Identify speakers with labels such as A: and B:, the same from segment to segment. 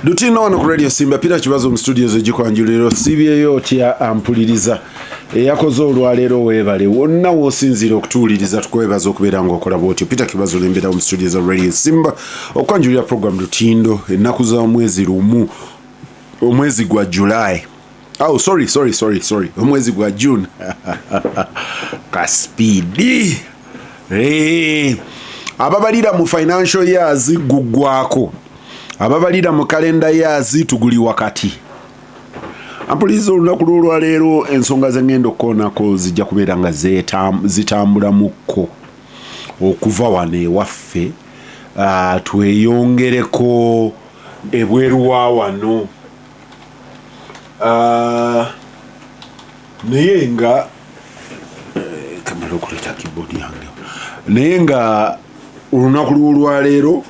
A: Lutino wano ku Radio Simba Peter Kibazo mu studios egikwanjuliro sibyeyo tya ampuliriza yakoze olwaleero weebale wonna woosinzira okutuuliriza tukwebaza okubeera ng'okola bw'otyo Peter Kibazo lembera mu studios za Radio Simba okwanjulira program Lutindo ennaku za mwezi lumu omwezi gwa July. Oh, sorry. Omwezi gwa June. Kaspidi. Ababalira mu financial years guggwako. Ababalira mu calendar years tuguli wakati. Ampuliza olunaku lw'olwaleero ensonga ze ngenda okukoonako zijja kubeera nga zitambula mukko okuva wano ewaffe tweyongereko ebweru wa wano. Naye nga kamera okuleta keyboard yange naye nga olunaku lw'olwaleero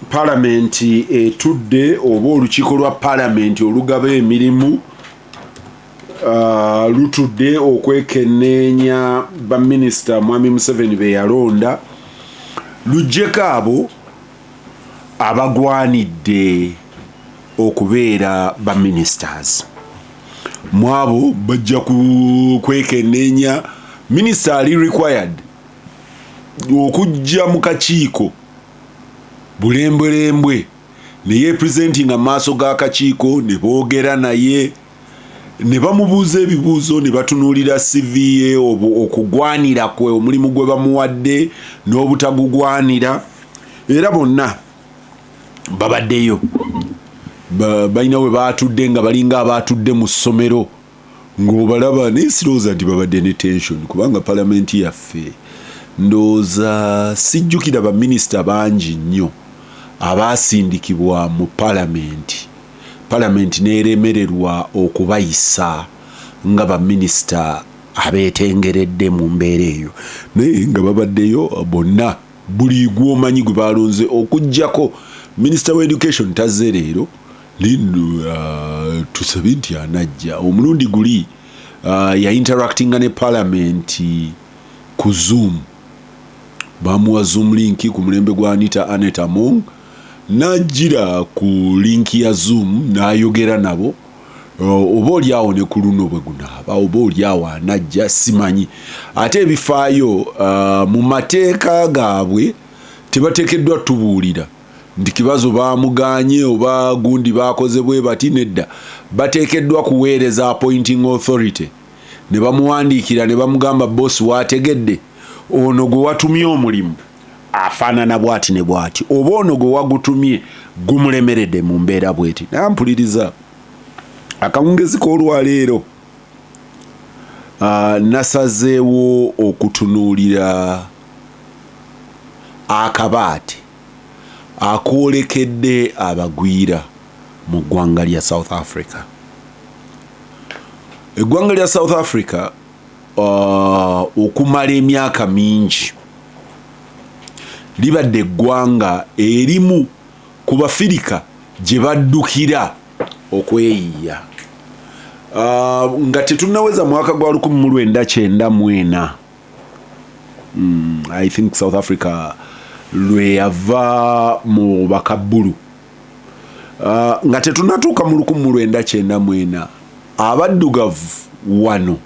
A: Palamenti etudde oba olukiiko lwa Palamenti olugaba emirimu lutudde okwekenneenya baminisita Mwami Museveni be yalonda luggyeko abo abagwanidde okubeera baministers. Mwabo bajja kwekenneenya minisita ali required okujja mu kakiiko bulembwe naye presenting amaaso g'akakiiko ne boogera naye ne bamubuuza ebibuuzo ne batunuulira CV ye okugwanira kwe omulimu gwe bamuwadde n'obutagugwanira era bonna babaddeyo balina we baatudde nga balinga abaatudde mu ssomero ng'obalaba naye sirowooza nti babadde ne tension kubanga palamenti yaffe ndowooza sijjukira baminisita bangi nnyo abaasindikibwa mu palamenti n'eremererwa okubayisa nga baminisita abeetengeredde mu mbeera eyo naye nga babaddeyo bonna buli gw'omanyi gwe balonze okuggyako minisita wa education tazze leero tusabe nti anajja omulundi guli ya-interactinga ne palamenti ku Zoom bamuwa Zoom linki ku mulembe gwa Aneta Among n'ajjira ku linki ya Zoom n'ayogera nabo oba oliawo ne ku luno bwe gunaaba oba oliawo anajja simanyi ate ebifaayo mu mateeka gaabwe tebateekeddwa tubuulira nti Kibazo baamuganye oba gundi baakoze bwe bati nedda bateekeddwa kuweereza appointing authority ne bamuwandiikira ne bamugamba boss waategedde ono gwe watumye omulimu afaanana bwati ne bwati oba ono gwe wagutumye gumulemeredde mu mbeera bweti naye mpuliriza akawungezi k'olwaleero nasazeewo okutunuulira akabaate akoolekedde abagwira mu ggwanga lya South Africa. Eggwanga lya South Africa okumala emyaka mingi libadde eggwanga erimu ku Bafirika gye baddukira okweyiya nga tetunnaweza mwaka gwa 1994 I think South Africa lwe yava mu bakabbulu nga tetunnatuuka mu 1994 abaddugavu wano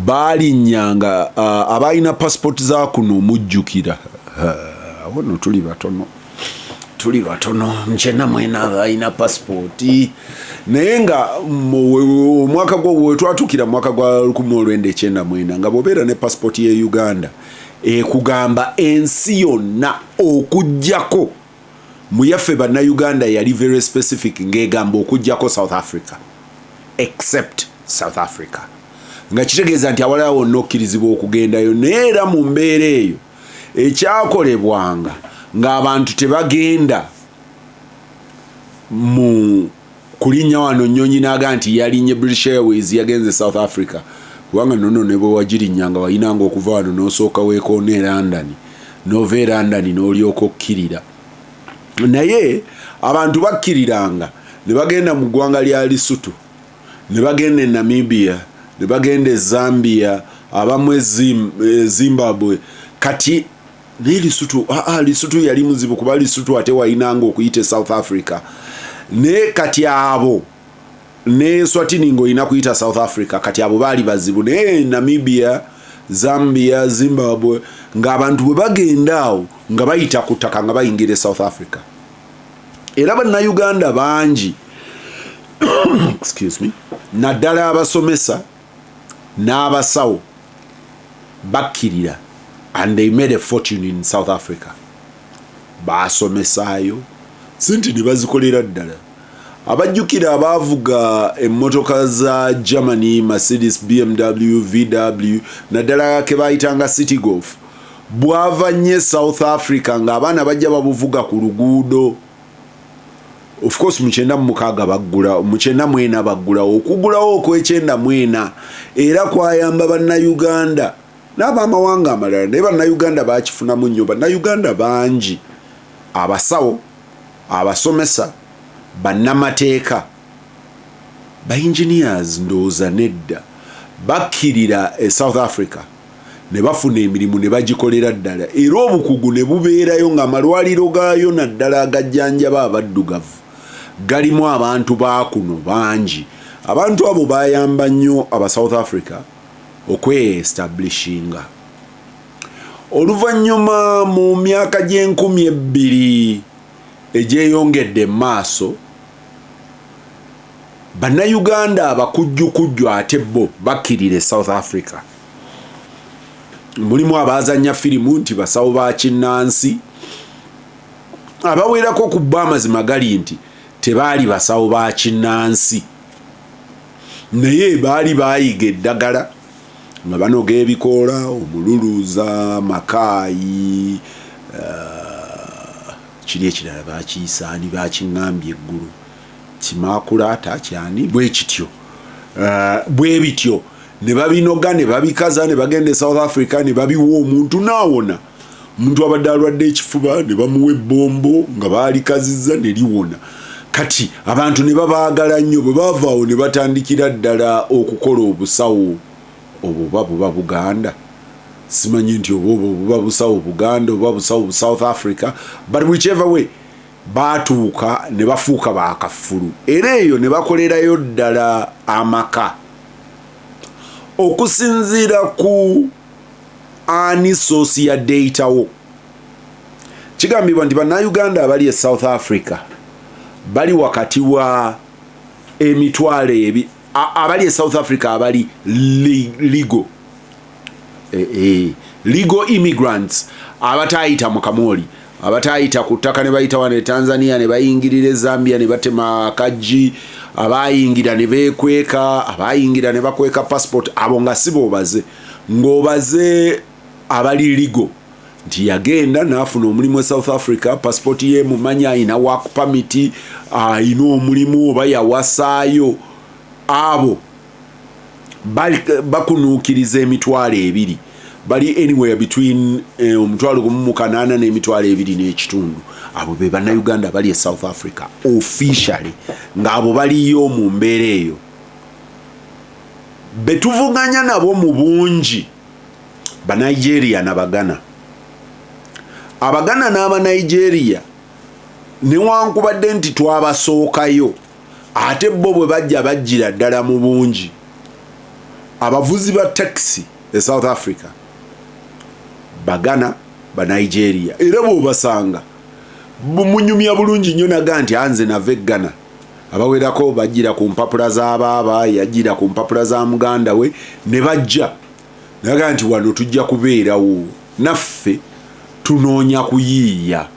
A: balinnyanga abalina passport za kuno mujjukira wano tuli batono nkyena mwena abalina passport naye nga omwaka gwo twatukira mwaka gwa 1994 nga bobeera ne passport ye Uganda ekugamba ensi yonna okujjako muyaffe bannayuganda yali very specific ng'egamba okujjako South Africa except South Africa nga kitegeeza nti awalala wonna okkirizibwa okugendayo naye era mu mbeera eyo ekyakolebwanga ng'abantu tebagenda mu kulinnya wano nnyonyi n'aga nti yalinye British Airways yagenze South Africa kubanga nono ne bwe wagirinnyanga wayinanga okuva wano n'osooka weekoona e London n'ova e London n'olyoka okkirira naye abantu bakkiriranga ne bagenda mu ggwanga lya Lesotho ne bagenda e Namibia ne bagenda e Zambia abamu e Zimbabwe kati ne Lesotho yali muzibu kuba Lesotho ate wayinanga okuyita South Africa ne kati abo ne Eswatini ng'olina kuyita South Africa kati abo baali bazibu ne Namibia, Zambia, Zimbabwe ng'abantu bwe bagenda awo nga bayita ku ttaka nga bayingira South Africa. Era bannayuganda bangi excuse me, naddala abasomesa n'abasawo bakkirira and they made a fortune in South Africa. Basomesaayo sente ne bazikolera ddala. Abajjukira abavuga emmotoka za Germany, Mercedes, BMW, VW naddala ke bayitanga City Golf bwava nnyo South Africa ng'abaana bajja babuvuga ku luguudo. Of course mukyenda mukaaga baggula, mukyenda mwena baggula, okugulawo okwekyenda mwena era kwayamba bannayuganda n'abamawanga amalala naye bannayuganda bakifunamu nnyo. Bannayuganda bangi abasawo, abasomesa, bannamateeka, ba-engineers ndowooza nedda bakkirira South Africa ne bafuna emirimu ne bagikolera ddala era obukugu ne bubeerayo ng'amalwaliro gaayo naddala agajjanjaba abaddugavu galimu abantu baakuno bangi. Abantu abo bayamba nnyo aba South Africa okwe-establishinga. Oluvannyuma mu myaka gy'e2000 egyeyongedde maaso bannayuganda abakujjukujju ate bo bakkirire South Africa. Mulimu abazanya firimu nti basawo ba kinnansi abawerako ku bba amazima gali nti tebaali basawo ba kinnansi naye baali bayiga eddagala nga banoga ebikoola, omululuuza, makaayi, kiri ekirala bakiyisaani bakiŋŋambye eggulu kimaakulaata kyani bwe kityo bwe bityo ne babinoga ne babikaza ne bagenda e South Africa ne babiwa omuntu naawona. Omuntu abadde alwadde ekifuba ne bamuwa ebbombo nga baalikazizza ne liwona. Kati abantu ne babaagala nnyo bwe baavaawo ne batandikira ddala okukola obusawo. Obwo buba Buganda, simanyi nti obwo buba busawo Buganda oba busawo South Africa, but whichever way baatuuka ne bafuuka baakafulu era eyo ne bakolerayo ddala amaka okusinziira ku ani source ya data wo. Kigambibwa nti bannayuganda abali e South Africa bali wakati wa emitwalo ebi abali e South Africa abali legal immigrants abatayita mu kamoli abatayita ku ttaka ne bayita wane Tanzania ne bayingirira Zambia ne batema kaji abayingira ne bekweka abayingira ne bakweka passport abo nga sibo baze ngobaze abali legal nti yagenda n'afuna omulimu e South Africa passport ye mumanya ina work permit ina omulimu oba yawasaayo abo bakunuukiriza emitwalo ebiri bali anywhere between omutwalo gumu mu kanaana n'emitwalo ebiri n'ekitundu. Abo be bannayuganda bali e South Africa officially ng'abo baliyo mu mbeera eyo. Betuvuganya nabo mu bungi Banigeria n'Abagana. Abagana n'Abanigeria newankubadde nti twabasookayo ate bo bwe bajja bajjira ddala mu bungi abavuzi ba taxi e South Africa Bagana Banigeria era bw'obasanga munyumya bulungi nnyo naga nti anze nave Ghana abawerako bajjira ku mpapula z'abaaba yajjira ku mpapula za muganda we ne bajja naga nti wano tujja kubeerawo naffe tunoonya kuyiiya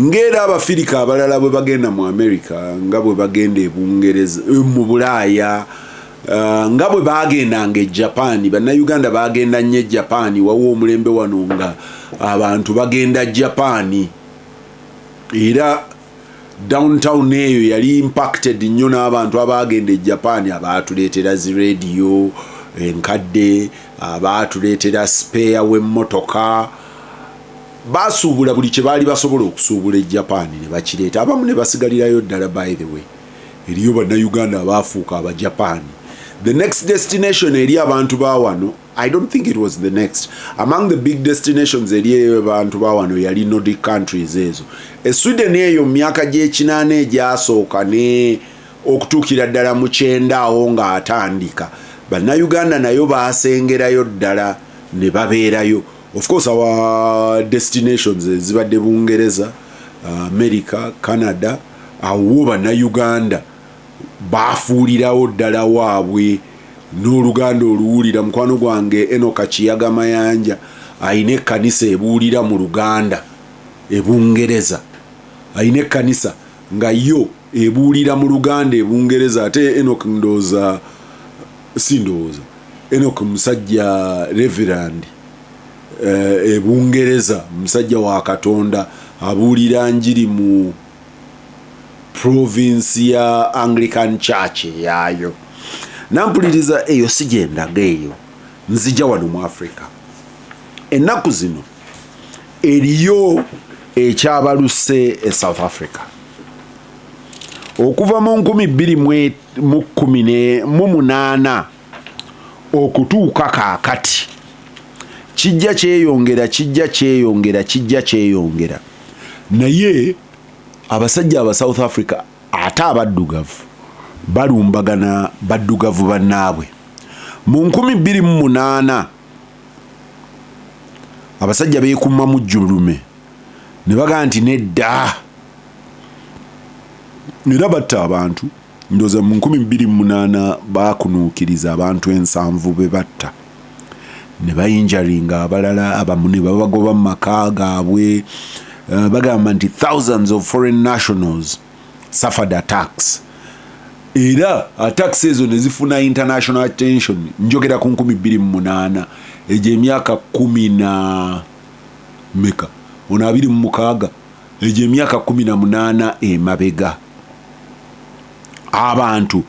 A: ngera Abafirika abalala bwe bagenda mu America nga bwe bagenda e Bungereza mu Bulaaya nga bwe bagendanga e Japan. Bannayuganda bagenda nnyo e Japan wawo omulembe wano nga abantu bagenda Japan era downtown eyo yali impacted nnyo n'abantu abagenda e Japan abaatuleetera zi radio enkadde abaatuleetera spare w'emmotoka basuubula buli kye baali basobola okusuubula e Japan ne bakireeta abamu ne basigalirayo ddala. By the way eriyo bannayuganda abaafuuka aba Japan. The next destination eri abantu ba wano I don't think it was the next. Among the big destinations eriyo abantu bawano yali Nordic countries ezo. Sweden eyo myaka gy'ekinaana egyasooka ne okutuukira ddala mu 9 awo nga atandika. Bannayuganda nayo baasengerayo ddala ne babeerayo. Of course our destinations zibadde Bungereza, America, Canada, awo bannayuganda baafuulirawo ddala waabwe n'oluganda oluwulira. Mukwano gwange Enoka Kiyaga Mayanja ayina ekkanisa ebuulira mu Luganda e Bungereza, ayina ekkanisa nga yo ebuulira mu Luganda e Bungereza. Ate Enoka ndowooza Enoka musajja Reverend e Bungereza, musajja wa Katonda abuulira njiri mu province ya Anglican Church yayo. Nampuliriza eyo sigendaga eyo, nzija wano mu Africa. Ennaku zino eriyo ekyabaluse e South Africa okuva mu 2018 okutuuka kaakati. Kijja kyeyongera naye abasajja aba South Africa ate abaddugavu balumbagana baddugavu bannaabwe. Mu 2008 abasajja beekuma mu jjulume ne bagaa nti nedda era batta abantu. Ndowooza mu 2008 baakunuukiriza abantu 7 be batta ne bayinjaringa abalala, abamu ne babagoba mu maka gaabwe. Bagamba nti thousands of foreign nationals suffered attacks. Era attacks ezo ne zifuna international attention. Njogera ku 2008 egy'emyaka 10 meka 26 egy'emyaka 18 emabega. Abantu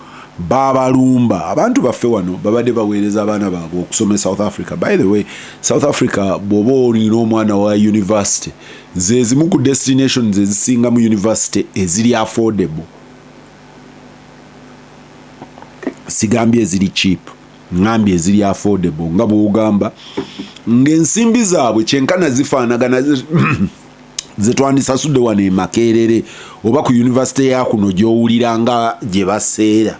A: babalumba, abantu baffe wano babadde baweereza abaana baabwe okusoma South Africa. By the way, South Africa bw'oba olina omwana wa university, ze zimu ku destinations ezisinga mu university eziri affordable. Sigambye eziri cheap, ngambye eziri affordable. Nga bw'ogamba ng'ensimbi zaabwe kyenkana zifaanagana ze twandisasudde wano e Makerere oba ku university ya kuno gy'owulira nga gye baseera.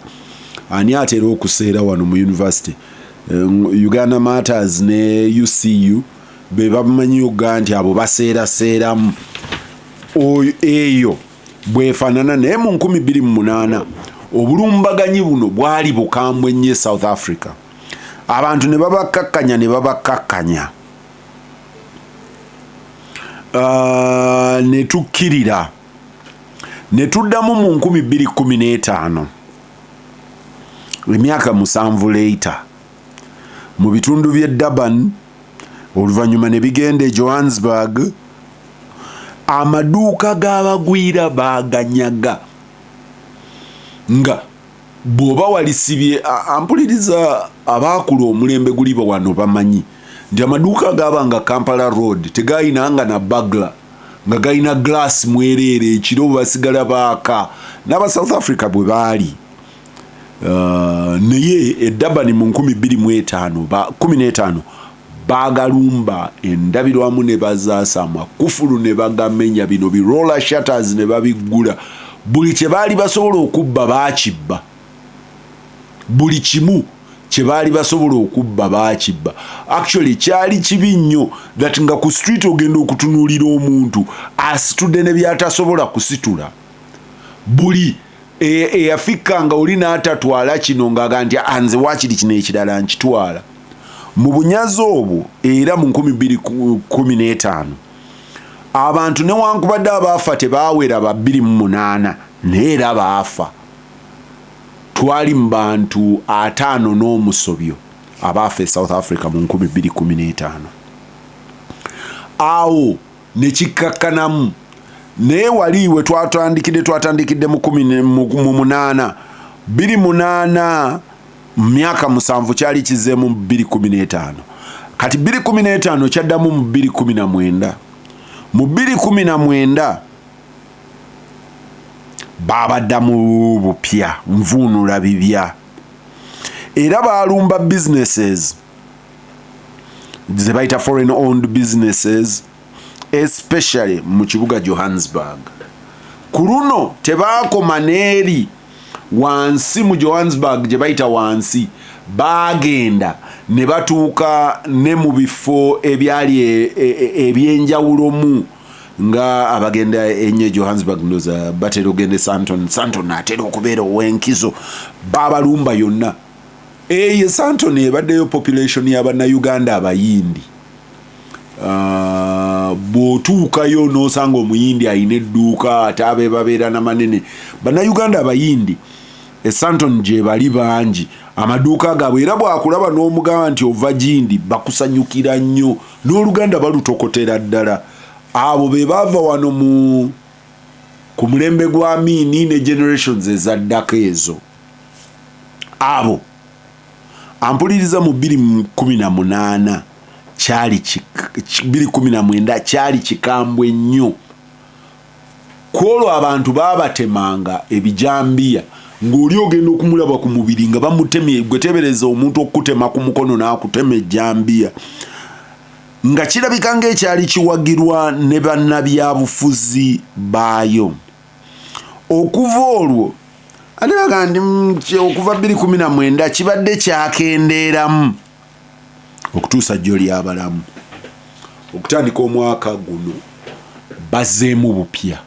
A: Ani atera okuseera wano mu university? Uganda Matters ne UCU be bamanyi nti abo baseeraseeramu. Eyo bwefaanana naye mu 2008 obulumbaganyi buno bwali bukambwe nnyo South Africa. Abantu ne babakkakkanya ne tukkirira ne tuddamu mu 2015 emyaka 7 later mu bitundu by'e Durban, oluvannyuma ne bigenda e Johannesburg. Amaduuka g'abagwira baganyaga nga bw'oba walisibye. Ampuliriza abaakula omulembe guliba wano bamanyi nti amaduuka gabanga Kampala Road tegayinanga na bagla, nga gayina glass mwereere ekiro basigala baaka n'aba South Africa bwe baali. Naye e Durban mu 2015 bagalumba endabirwamu ne bazaasa amakufulu ne bagamenya, bino bi roller shutters ne babiggula. Buli kye baali basobola okubba baakibba, buli kimu kye baali basobola okubba baakibba. Actually kyali kibi nnyo that nga ku street ogenda okutunuulira omuntu asitudde ne byatasobola kusitula. Buli eyafika nga oli n'atatwala kino ng'aga nti anze waakiri kino ekirala nkitwala. Mu bunyazi obwo era mu 2015 abantu newankubadde abaafa tebaawera ba 28 naye era baafa. Twali mu bantu 5 n'omusobyo abaafa e South Africa mu 2015. Awo ne kikkakkanamu. Naye waliwe twatandikidde mu 8 28 myaka 7 kyali kizeemu mu 2015. Kati 2015 kyaddamu mu 2019. Mu 2019 babaddamu bupya nvuunula bibya era baalumba businesses ze bayita foreign owned businesses, especially mu kibuga Johannesburg. Kuruno tebakoma neeri wansi mu Johannesburg gye bayita wansi, bagenda ne batuuka ne mu bifo ebyali ebyenjawulo mu nga abagenda enye Johannesburg ndoza batera ogende Sandton atera okubeera ow'enkizo babalumba yonna. Eye Sandton ebaddeyo population y'Abannayuganda abayindi. Bw'otuukayo n'osanga omuyindi ayina edduuka ate abe babeera n'amanene. Bannayuganda abayindi Sandton gye bali bangi, amaduuka gaabwe era bwakulaba n'omugamba nti ova gindi bakusanyukira nnyo, n'Oluganda balutokotera ddala. Abo be bava wano ku mulembe gwa Amini ne generations ezaddako ezo. Abo ampuliriza mu 2018 kyali kikambwe nnyo. Kwolwo abantu babatemanga ebijambiya ng'oli ogenda okumulaba ku mubiri nga bamutemye, gwe tebereza omuntu okutema ku mukono n'akutema ejjambiya, nga kirabika ng'ekyali kiwagirwa ne bannabyabufuzi baayo. Okuva olwo ate baga nti okuva 2019 kibadde kyakendeeramu okutuusa jjo ly'abalamu. Okutandika omwaka guno bazzeemu bupya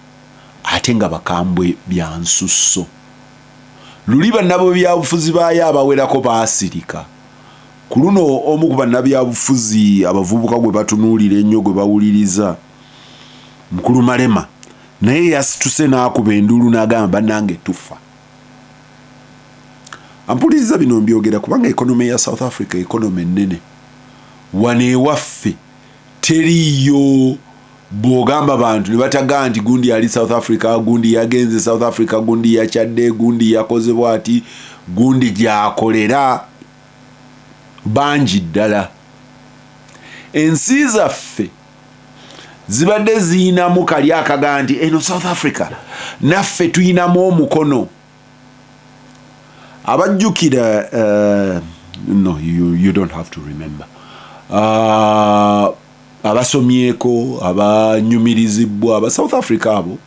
A: ate nga bakambwe bya nsusso. Luli bannabyabufuzi baayo abawerako baasirika. Ku luno omu ku bannabyabufuzi abavubuka gwe batunuulira ennyo gwe bawuliriza, Mukulu Malema, naye yasituse n'akuba enduulu n'agamba bannange tufa. Ampuliriza bino mbyogera kubanga ekonomi ya South Africa ekonomi nnene. Wano ewaffe teriyo bw'ogamba bantu ne bataga nti gundi yali South Africa, gundi yagenze South Africa, gundi yakyadde, gundi yakoze bwati, gundi gyakolera. Bangi ddala. Ensi zaffe zibadde ziinamu kali akaga nti eno South Africa naffe tuyinamu omukono. Abajjukira no, you don't have to remember. Abasomyeko, abanyumirizibwa, aba South Africa abo,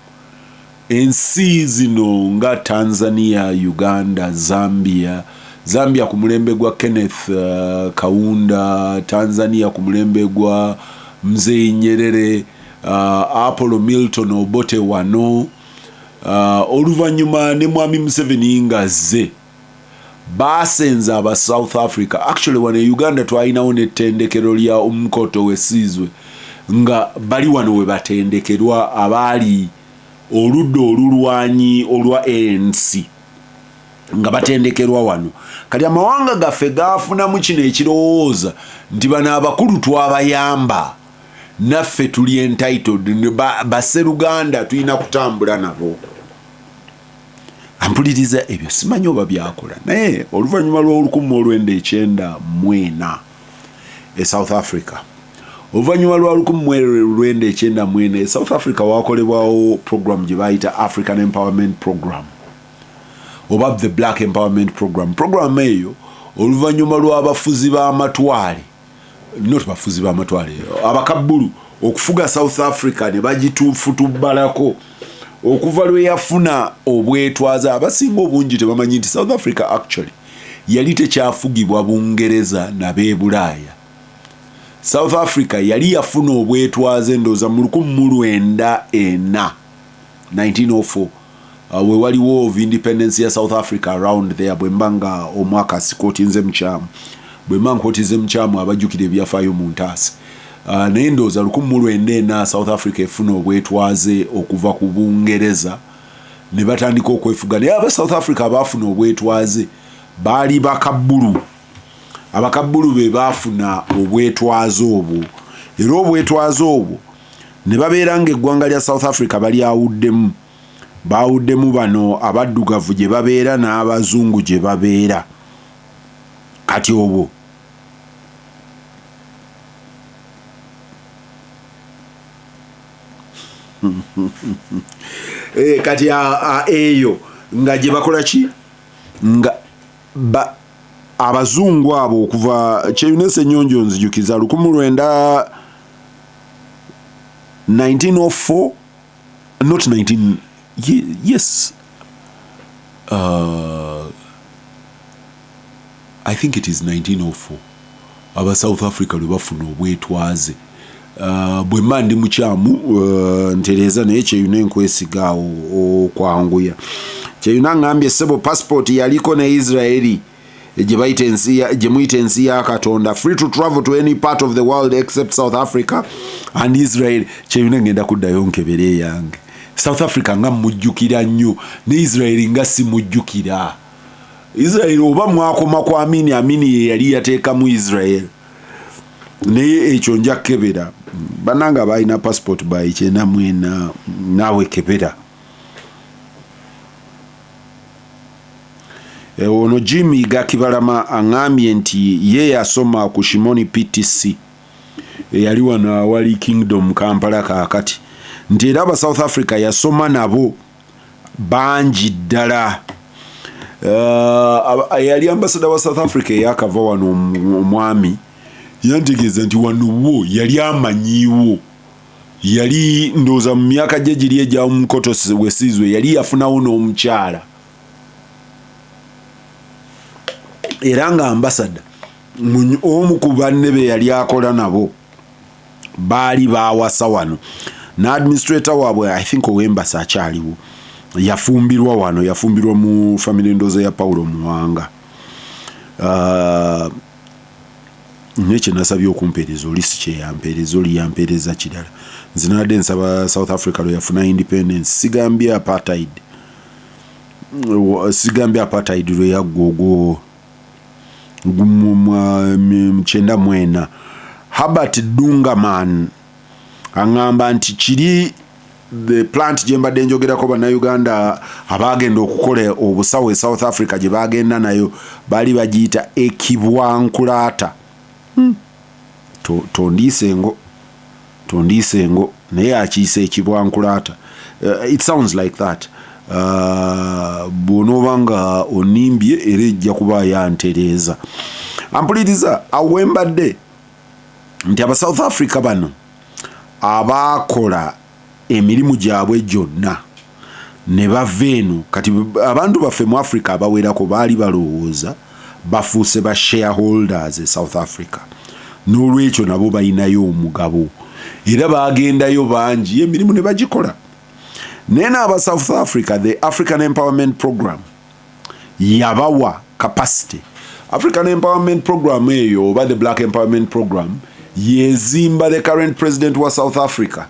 A: ensi zino nga Tanzania, Uganda, Zambia ku mulembe gwa Kenneth Kaunda, Tanzania ku mulembe gwa Mzee Nyerere, Apollo Milton Obote wano, oluvannyuma ne Mwami Museveni ngazze basenza aba South Africa. Actually wano Uganda twalinawo n'ettendekero lya Umkhonto weSizwe nga bali wano we batendekerwa abaali oludda olulwanyi olwa ANC nga batendekerwa wano. Kati amawanga gaffe gaafunamu kino ekirowooza nti bano abakulu twabayamba, naffe tuli entitled, basseruganda tulina kutambula nabo. Ampuliriza ebyo simanyi oba byakola, naye oluvannyuma lw'1994 South Africa, oluvannyuma lwa 1994 South Africa wakolebwawo program gye bayita African Empowerment Program oba the Black Empowerment Program. Program eyo oluvannyuma lw'abafuzi b'amatwale, not bafuzi b'amatwale, abakabbulu okufuga South Africa ne bagitufutubalako okuva lwe yafuna obwetwaza. Abasinga obungi tebamanyi nti South Africa actually yali tekyafugibwa Bungereza nabe Bulaaya. South Africa yali yafuna obwetwaze ndooza mu 1904 we waliwo of independence ya South Africa around there. Bwembanga omwaka sikotinze mukyamu, bwemba nkotize mukyamu abajjukira ebyafaayo mu ntaasi. Naye ndooza 1904 South Africa efuna obwetwaze okuva ku Bungereza ne batandika okwefuga. Naye aba South Africa abaafuna obwetwaze baali bakabbulu. Abakabbulu be baafuna obwetwaze obwo, era obwetwaze obwo ne babeera ng'eggwanga lya South Africa bali awuddemu. Baawuddemu bano abaddugavu gye babeera n'abazungu gye babeera. Kati obwo kati eyo nga gye bakola ki nga abazungu abo okuva Kyeyune Nyonjo nzijukiza 1904 not 19 yes I think it is 1904 aba South Africa lwe bafuna obwetwaze bwe mandi mukyamu ntereza naye Kyeyune nkwesigawo okwanguya Kyeyune ngambye sebo passport yaliko ne Israeli Jemuyite ya Katonda free to travel to any part of the world except South Africa and Israel. Kyeyune ngenda kuddayo nkebere yange South Africa nga mujjukira nnyo ne Israel nga si mujjukira. Israel oba mwakoma kwa Amini yali yateeka mu Israel naye ekyo nja kebera bananga balina passport bayikyenda mwena naawe kebera. Ono Jimmy Gakibalama angambye nti ye yasoma ku Shimoni PTC yali wana wali Kingdom Kampala kakati nti era aba South Africa yasoma nabo banji ddala. Yali ambassador wa South Africa yakava wano omwami yantegeeza nti wano wo yali amanyiwo yali ndoza mu myaka gye giri egya Mukoto wesizwe yali yafunawo n'omukyala era nga ambassador omu ku banne be yali akola nabo baali bawasa wano na administrator waabwe I think ow'embasa akyaliwo yafumbirwa wano yafumbirwa mu family ndoze ya Paulo Muwanga. Nyeche nasabye okumpeereza oli si kyeyampeereza oli yampeereza kirala nzinadde nsaba South Africa lo yafuna independence sigambye apartheid lwe yaggwa mchenda mwena. Herbert Dungaman angamba nti kiri the plant jembadde njogerako bannayuganda abagenda okukola obusawo South Africa gye bagenda nayo bali bagiyita ekibwankulata. Tondiise ngo naye akiise ekibwankulata. It sounds like that. Bw'onoobanga onimbye era ejja kuba yantereeza. Ampuliriza awembadde nti aba South Africa bano abaakola emirimu gyabwe gyonna ne bava eno kati abantu baffe mu Africa abawerako baali balowooza bafuuse ba shareholders e South Africa n'olwekyo nabo balinayo omugabo era bagendayo bangi emirimu ne bagikola. Nena aba South Africa the African Empowerment Program yabawa capacity. African Empowerment Program eyo oba the Black Empowerment Program yezimba the current president wa South Africa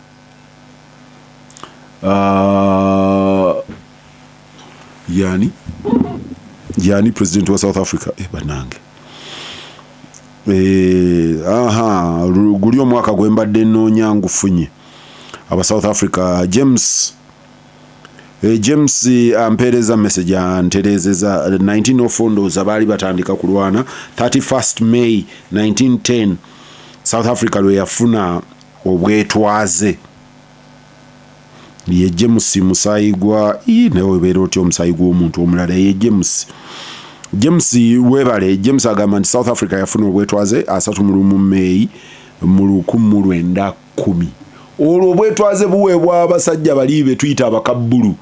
A: yani president wa South Africa banange guli omwaka gwembadde nnoonya ngufunye aba South Africa James ampereza message anterezeza 1904 ndoza bali batandika kulwana 31st May 1910 South Africa lwe yafuna obwetwaze ye James Musayigwa newe beera otyo omusayigwa omuntu omulala ye James webale James agamba nti South Africa yafuna obwetwaze 3 May 1910 olwo obwetwaze buweebwa abasajja bali be tuyita abakabbulu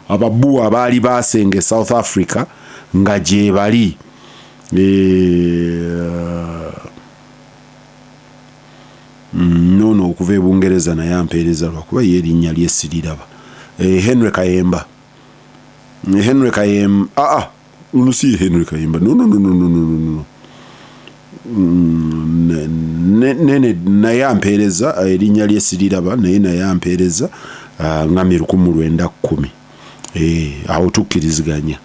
A: ababu abaali basenge South Africa nga gye bali nono okuva e Bungereza naye ampeereza lwakuba ye erinnya lye siriraba. Henry Kayemba unusi Henry Kayemba no nene naye ampeereza erinnya lye siriraba naye naye ampeereza nga 1910 awo tukkiriziganya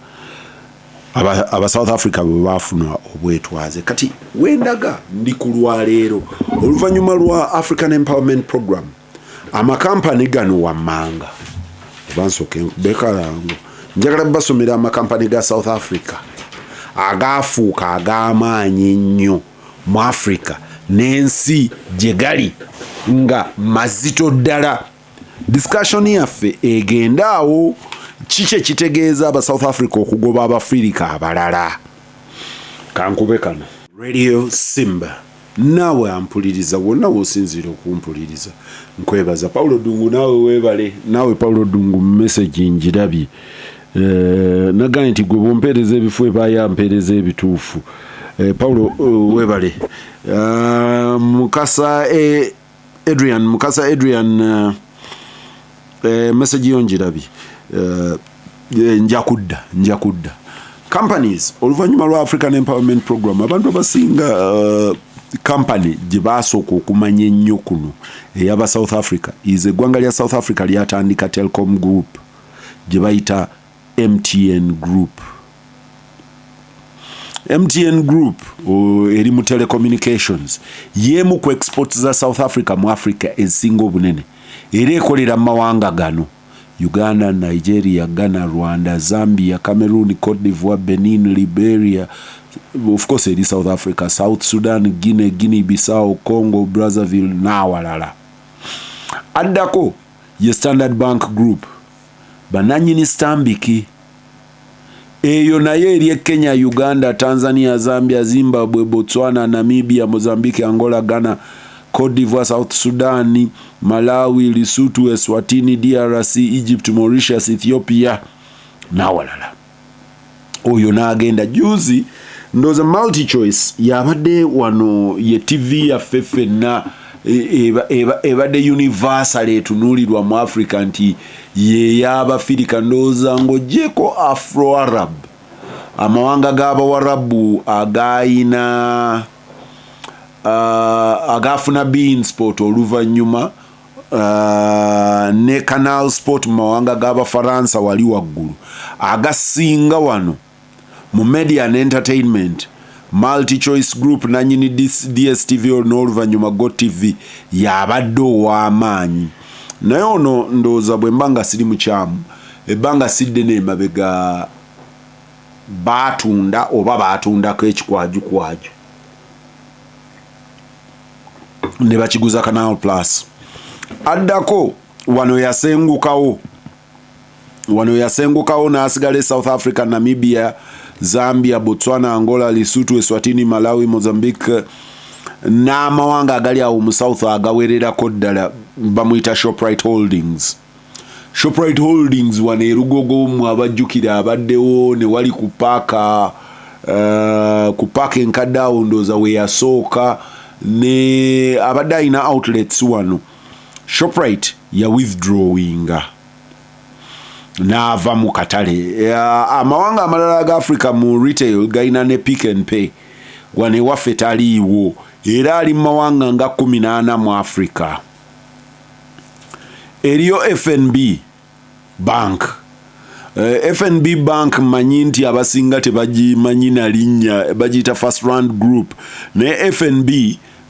A: aba South Africa bwe bafuna obwetwaze. Kati wendaga ndi ku lwaleero oluvannyuma lwa African Empowerment Program amakampani gano wammanga bansoke nkubekalango njagala basomera amakampani ga South Africa agaafuuka ag'amaanyi nnyo mu Africa n'ensi gye gali nga mazito ddala. Discussion yaffe egenda awo kiki kitegeeza aba South Africa okugoba Abafirika abalala. kankube kano Radio Simba nawe ampuliriza wonna wosinzira okumpuliriza nkwebaza Paulo Dungu nawe webale nawe Paulo Dungu message njirabye nagaye nti gwe bompereza ebifo bayampereza ebituufu Paulo webale Mukasa Adrian message yonjirabye njakudda companies oluvanyuma lwa African Empowerment Program abantu abasinga company gye basooka okumanya ennyo kuno eyaba South Africa is eggwanga lya South Africa lyatandika Telkom Group gye bayita MTN Group. MTN Group eri mu telecommunications yemu ku exports za South Africa mu Africa ezinga obunene era ekolera mu mawanga gano Uganda, Nigeria, Ghana, Rwanda, Zambia, Cameroon, Cote d'Ivoire, Benin, Liberia, of course eri South Africa, South Sudan, Guinea-Bissau, Congo, Brazzaville n'awalala. Addako ye Standard Bank Group bananyini Stanbic eyo naye eri Kenya, Uganda, Tanzania, Zambia, Zimbabwe, Botswana, Namibia, Mozambique, Angola, Ghana, Cote d'Ivoire, South Sudan, Malawi, Lesotho, Eswatini, DRC, Egypt, Mauritius, Ethiopia n'awalala. Oyo n'agenda juzi ndoza multi choice yabadde wano ye TV ya feffenna ebadde universal etunuulirwa mu Africa nti ye y'Abafirika ndoza ng'ogyeko Afro-Arab amawanga g'Abawarabu agayina agafuna bein sport oluvannyuma ne Canal Sport mu mawanga g'Abafaransa wali waggulu agasinga wano mu media and entertainment multi choice group nanyini DSTV n'oluvannyuma GoTV yabadde ow'amaanyi naye ono ndowooza bwe mbanga siri mukyamu ebbanga sidde n'emabega baatundako ekikwaju ne bakiguza Canal Plus. Addako wano yasengukawo n'asigala South Africa, Namibia, Zambia, Botswana, Angola, Lesotho, Eswatini, Malawi, Mozambique n'amawanga agali awo mu South agawererako ddala bamuyita Shoprite Holdings. Shoprite Holdings wano erugogo mu abajjukira abaddewo ne wali ku paaka enkadde awo ndooza we yasooka ne abadde alina outlets wano. Shoprite ya withdrawinga n'ava mu katale. Amawanga amalala ga Africa mu retail gayina ne Pick and Pay wane waffe taliiwo era ali mu mawanga nga 14 mu Africa. Eriyo FNB Bank. FNB Bank manyi nti abasinga tebagimanyi na linnya bagiyita First Rand Group ne FNB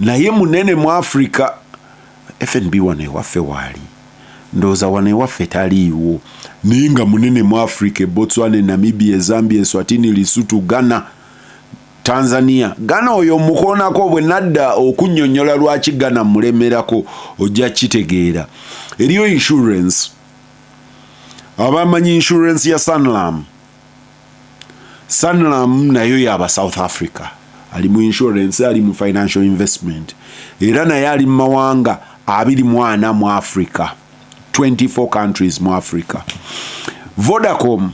A: naye munene mu Africa. FNB wane waffe wali ndoza wane waffe taliiwo ninga munene mu Africa, Botswana, Namibia, Zambia, Eswatini, Lesotho, Ghana, Tanzania. Ghana oyo mukoonako bwe nadda okunnyonnyola lwaki Ghana mulemerako ojja kitegeera. Eriyo insurance abamanyi insurance ya Sanlam nayo yaba South Africa ali mu insurance, ali mu financial investment era naye ali mu mawanga 24 mu Africa, 24 countries mu Africa. Vodacom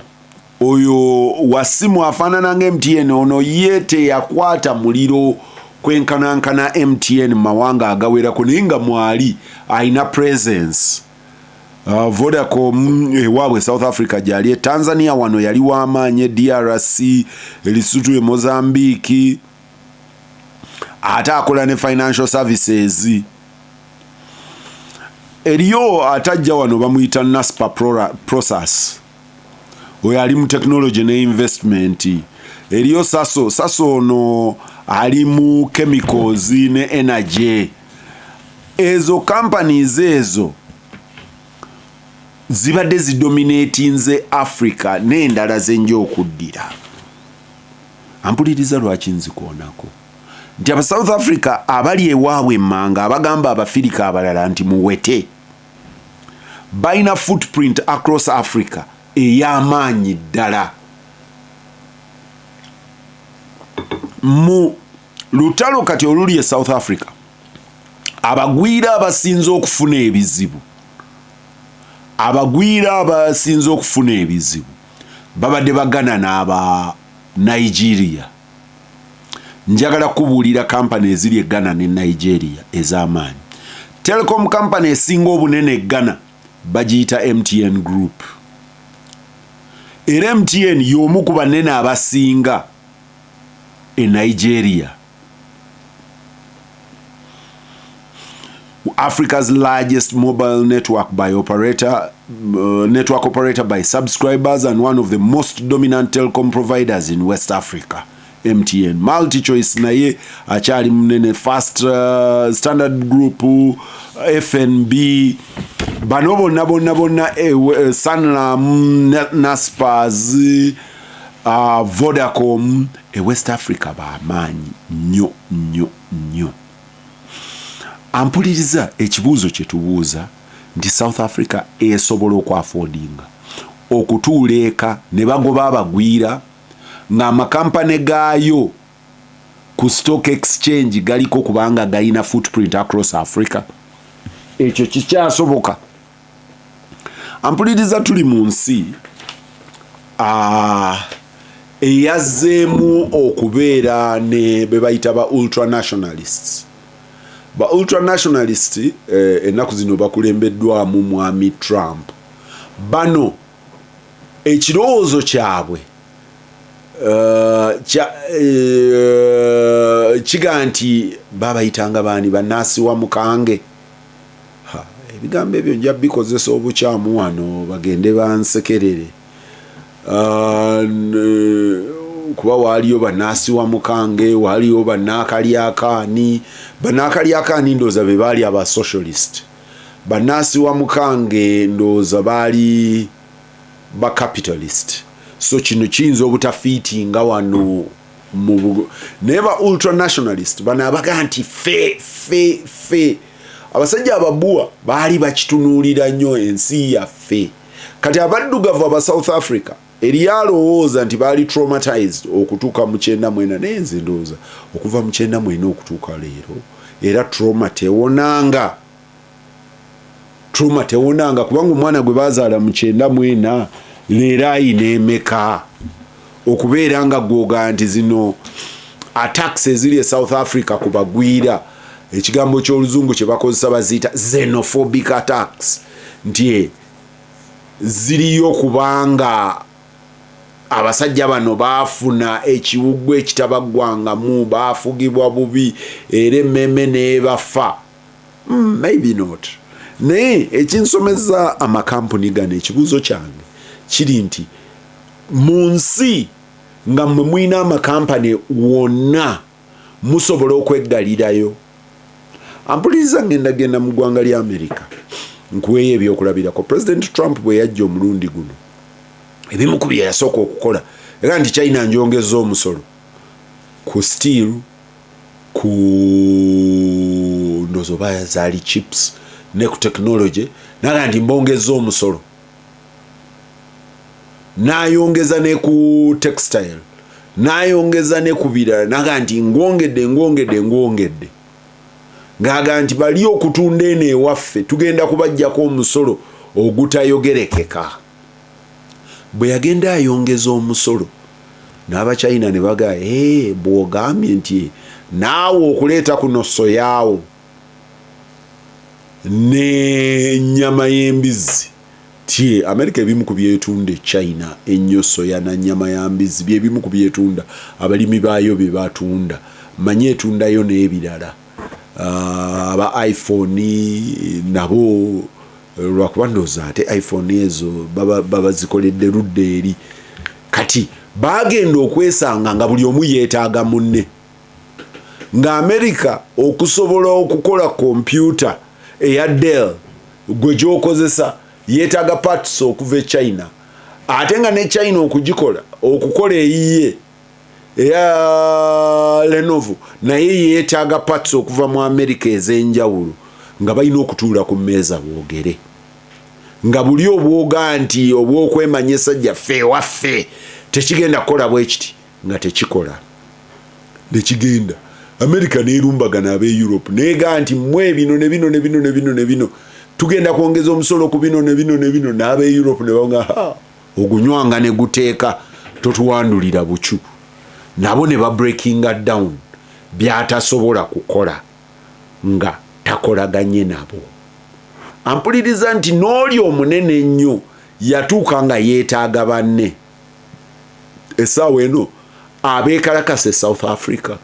A: oyo wasimu afaanana nga MTN ono yete yakwata muliro kwenkanankana MTN mawanga agawerako naye nga mwali aina presence. Vodacom ewaabwe South Africa gyali, Tanzania wano yali w'amaanyi, DRC, Lesotho, Mozambique, ate akola ne financial services. Eriyo atajja wano bamuyita Naspa Process oyo ali mu technology ne investment. Eriyo Saso ono ali mu chemicals ne energy. Ezo companies ezo zibadde zidominatinze Africa n'endala zenjo okuddira. Ampuliriza lwaki nzikoonako nti aba South Africa abali ewaabwe emmanga abagamba Abafirika abalala nti muwete balina footprint across Africa ey'amaanyi ddala. mu lutalo kati oluli e South Africa abagwira abasinze okufuna ebizibu babadde bagana n'aba Nigeria. Njagala kubuulira kampani eziri e Ghana ne Nigeria ez'amaanyi. Telecom company esinga obunene e Ghana bagiyita MTN Group. Era MTN y'omu ku banene abasinga e Nigeria. Africa's largest mobile network operator by subscribers and one of the most dominant telecom providers in West Africa. MTN. MultiChoice naye achali munene, Fast Standard Group, FNB, bano bonna Sanlam, Naspers, Vodacom, West Africa b'amaanyi nnyo. Ampuliriza ekibuuzo kye tubuuza nti South Africa esobola okwaffordinga okutuula eka ne bagoba abagwira ng'amakampani gaayo ku stock exchange galiko kubanga galina footprint across Africa. Ekyo kikyasoboka. Ampuliriza tuli mu nsi eyazzeemu okubeera ne be bayita ba ultranationalists. Ba ultranationalists ennaku zino bakulembeddwamu mwami Trump. Bano ekirowoozo kyabwe kiga nti babayitanga baani bannansi wa mukange. Ebigambo ebyo nja bikozesa obukyamu wano bagende bansekerere. Kuba waliyo bannansi wa mukange, waliyo bannakalyakaani. Bannakalyakaani ndooza be baali aba socialist. Bannansi wa mukange ndooza baali ba capitalist. So kino kiyinza obutafiitinga wano naye ba ultranationalist bano abaga nti fe abasajja ababuwa baali bakitunuulira nnyo ensi yaffe. Kati abaddugavu aba South Africa eriyalowooza nti baali traumatized okutuuka mu 1994 naye nze ndowooza okuva mu 1994 okutuuka leero era trauma tewonanga kubanga omwana gwe bazaala mu 1994 leero ayina emeka okubeera nga gwoga nti zino attacks eziri e South Africa kubagwira. Ekigambo ky'oluzungu kye bakozesa baziyita xenophobic attacks nti ziriyo kubanga abasajja bano baafuna ekiwuggwa ekitabaggwangamu, baafugibwa bubi era emmeme n'ebafa. Maybe not. Naye ekinsomeza amakampuni gano ekibuuzo kyange kiri nti mu nsi nga mmwe mwina amakampani wonna musobola okweggalirayo. Ampuliriza ngenda mu ggwanga lya America nkuweeyo ebyokulabirako. President Trump bwe yajja omulundi guno ebimu ku bye yasooka okukola era nti China njongeza omusolo ku steel, ku ndozo baya zaali chips ne ku technology, naga nti mbongeza omusolo, nayongeza ne ku textile, nayongeza ne ku birala, naga nti ngongedde ngaga nti bali okutunda eno ewaffe tugenda kubajjako omusolo ogutayogerekeka. Bwe yagenda ayongeza omusolo n'Abachina ne baga bw'ogambye nti naawe okuleeta kuno soyaawo ne nnyama y'embizzi ti America ebimu ku byetunda China ennyo soya na nnyama ya mbizzi byebimu ku byetunda abalimi baayo bye batunda manye etundayo n'ebirala. Aba iPhone nabo lwakuba ndowooza ate iPhone ezo baba zikoledde ludde eri. Kati bagenda okwesanga nga buli omu yeetaaga munne. Nga America okusobola okukola kompyuta eya Dell gwe gy'okozesa yeetaaga parts okuva e China. Ate nga ne China okukola eyiye eya Lenovo naye yeetaaga parts okuva mu America ez'enjawulo nga balina okutuula ku mmeeza boogere. Nga buli obwoga nti obwokwemanyisa gyaffe waffe tekigenda kukola bwe kiti nga tekikola. nekigenda America nerumbagana abe Europe nega nti mwe bino ne bino ne bino ne bino ne bino tugenda kuongeza omusolo ku bino ne bino ne bino n'abe Europe ne banga ogunywanga ne guteeka totuwandulira buchu nabo ne ba breaking down byatasobola kukola nga takolaganye nabo ampuliriza nti n'oli omunene nnyo yatuuka nga yeetaaga banne essaawa eno abeekalakasa South Africa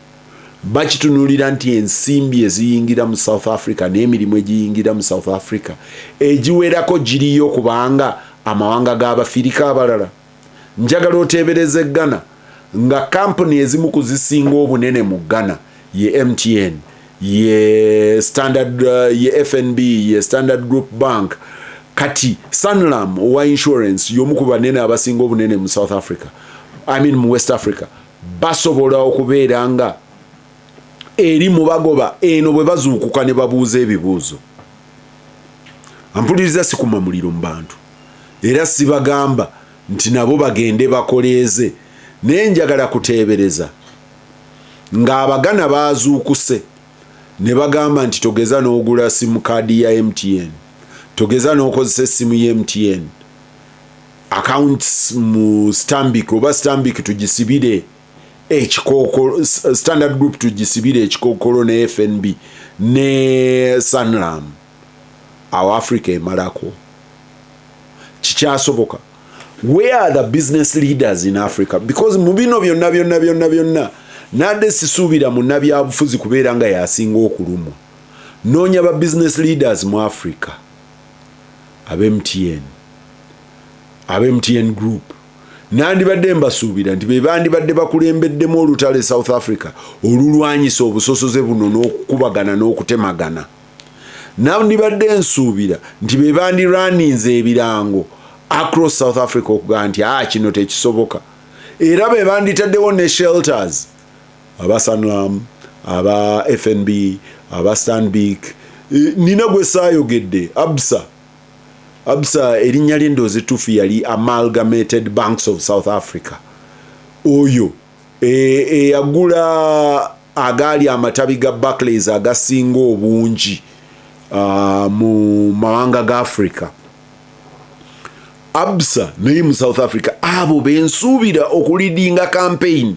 A: bakitunulira nti ensimbi eziyingira mu South Africa n'emirimu egiyingira mu South Africa egiwerako giriyo kubanga amawanga g'Abafirika abalala njagala oteebereze Ghana nga kampuni ezimu kuzisinga obunene mu Ghana ye MTN ye Standard ye FNB ye Standard Group Bank kati Sanlam wa insurance yomu ku banene abasinga obunene mu South Africa mu West Africa basobola okubeera nga eri mu bagoba eno bwe bazuukuka ne babuuza ebibuuzo ampuliriza sikuma muliro mu bantu era sibagamba nti nabo bagende bakoleeze naye njagala kuteebereza ng'Abagana bazuukuse ne bagamba nti togeza n'ogula simu kaadi ya MTN togeza n'okozesa essimu ya MTN accounts mu Stanbic oba Stanbic tugisibire ekikookolo Standard Group tugisibire ekikookolo ne FNB ne Sanlam awo Africa emalako kikyasoboka. Where are the business leaders in Africa? Because mu bino byonna nadde sisuubira munnabyabufuzi kubeera nga yasinga okulumwa noonya ba business leaders mu Africa ab'MTN Group nandibadde mbasuubira nti be bandibadde bakulembeddemu olutale South Africa olulwanyisa obusosoze buno n'okukubagana n'okutemagana nandibadde nsuubira nti be bandirunninze ebirango across South Africa okugaa nti kino tekisoboka era be banditaddewo ne shelters aba Sanlam aba FNB aba Stanbic nina gwe saayogedde Absa erinnya ly'endoozi ettuufu yali Amalgamated Banks of South Africa oyo eyagula agaali amatabi ga Barclays agasinga obungi mu mawanga ga Africa Absa naye mu South Africa abo bensuubira okulidinga campaign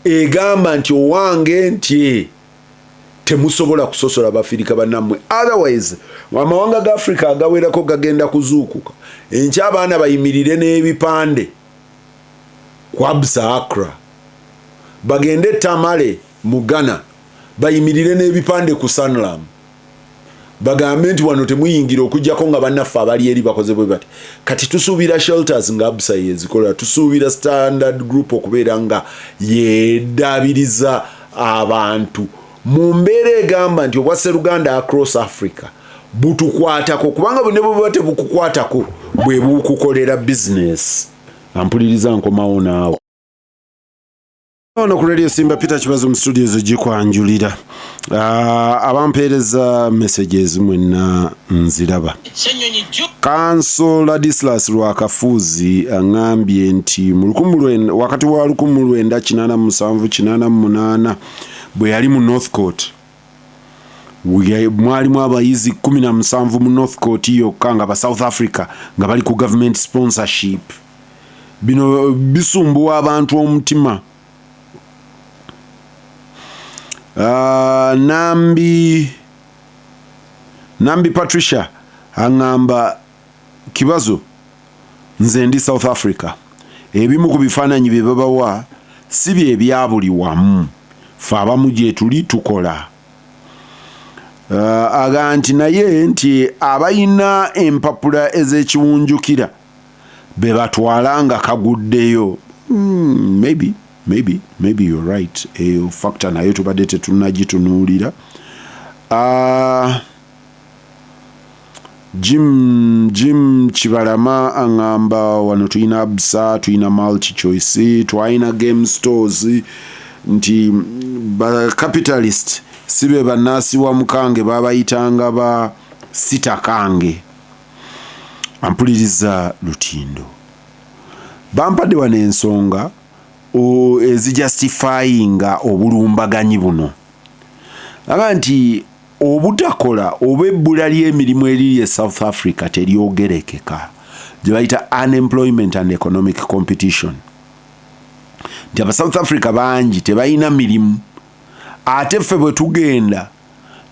A: egamba nti owange nti temusobola kusosola Abafirika bannammwe otherwise amawanga ga Africa agawerako gagenda kuzuukuka enkya abaana bayimirire n'ebipande ku Absa Accra bagende Tamale mu Ghana bayimirire n'ebipande ku Sanlam bagambe nti wano temuyingira okujjako nga bannaffe abali eri bakoze bwe bati kati tusuubira shelters nga Absa yezikola tusuubira Standard Group okubeera nga yedaabiriza abantu mu mbeera egamba nti obwasseruganda across Africa butukwatako kubanga bwe bwe tebukukwatako bwe bukukolera business ampuliriza nkomawo naawe ono ku Radio Simba Peter Kibazo mu studios gikwanjulira abampeereza messages mwenna nziraba Kanso Ladislas Lwakafuzi angambye nti wakati wa 1987 bwe yali mu Northcote mwalimu abayizi 17 mu Northcote yokka nga ba South Africa nga bali ku government sponsorship bino bisumbuwa abantu omutima Nambi Patricia angamba Kibazo nze ndi South Africa ebimu ku bifaananyi bye babawa si bye bya buli wamu fe abamu gye tuli tukola aganti naye nti abayina empapula ez'ekiwunjukira be batwala nga kaguddeyo maybe you're right factor nayo tubadde tetunagitunuulira Jim Chibalama angamba wano tuyina Absa tuyina multi choice tuyina game stores nti ba capitalist sibe bannasi wa mukange babayitanga ba sitakange ampuliriza Lutindo bampadde wane ensonga ezijustifyinga obulumbaganyi buno aba nti obutakola obebbula ly'emirimu eriri e South Africa teryogerekeka gye bayita unemployment and economic competition nti aba South Africa bangi tebalina mirimu ate ffe bwe tugenda